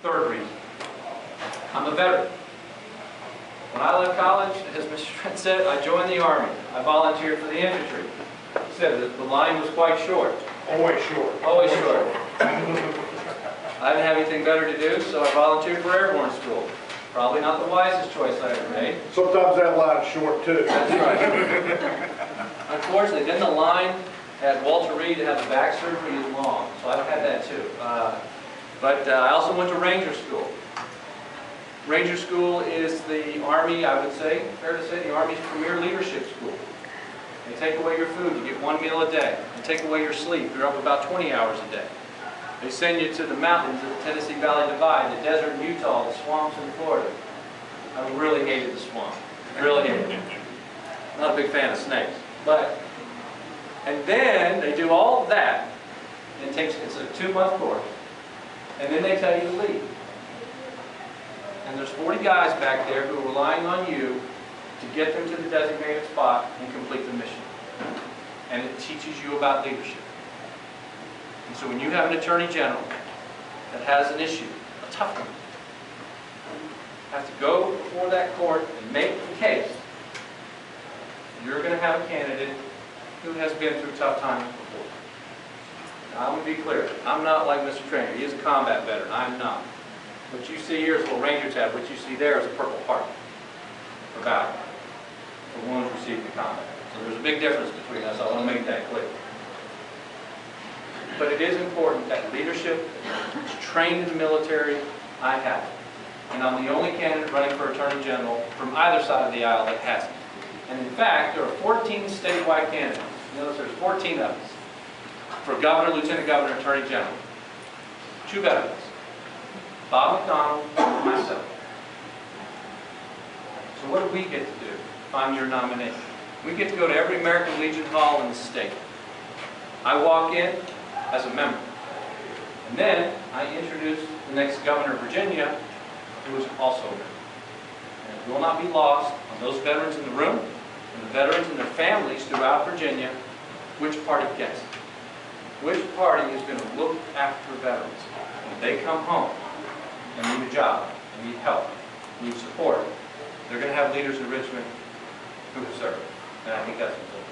Third reason, I'm a veteran. When I left college, as Mr. Trent said, I joined the Army. I volunteered for the infantry. He said that the line was quite short. Always short. Always short. I didn't have anything better to do, so I volunteered for airborne school. Probably not the wisest choice I ever made. Sometimes that line's short too. That's right. Unfortunately, then the line at Walter Reed to have the back surgery is long, so I've had that too. But I also went to Ranger School. Ranger School is the Army, I would say, fair to say, the Army's premier leadership school. They take away your food, you get 1 meal a day. They take away your sleep, you're up about 20 hours a day. They send you to the mountains of the Tennessee Valley Divide, the desert in Utah, the swamps in Florida. I really hated the swamp. Really hated it. Not a big fan of snakes. And then they do all of that. It's a 2-month course. And then they tell you to leave. And there's 40 guys back there who are relying on you to get them to the designated spot and complete the mission. And it teaches you about leadership. And so when you have an attorney general that has an issue, a tough one, has to go before that court and make the case, you're going to have a candidate who has been through tough times before. Now, I'm going to be clear. I'm not like Mr. Trainer. He is a combat veteran. I'm not. What you see here is a little Ranger tab. What you see there is a Purple Heart for battle, for wounds received in combat. So there's a big difference between us. I want to make that clear. But it is important that leadership is trained in the military. I have it. And I'm the only candidate running for Attorney General from either side of the aisle that has it. And in fact, there are 14 statewide candidates. Notice there's 14 of us for Governor, Lieutenant Governor, Attorney General. 2 veterans. Bob McDonald and myself. So what do we get to do if I'm your nominee? We get to go to every American Legion hall in the state. I walk in as a member. And then I introduce the next governor of Virginia, who is also a member. And it will not be lost on those veterans in the room and the veterans and their families throughout Virginia which party gets it. Which party is going to look after veterans when they come home and need a job, and need help, need support. They're going to have leaders in Richmond who have served. And I think that's important.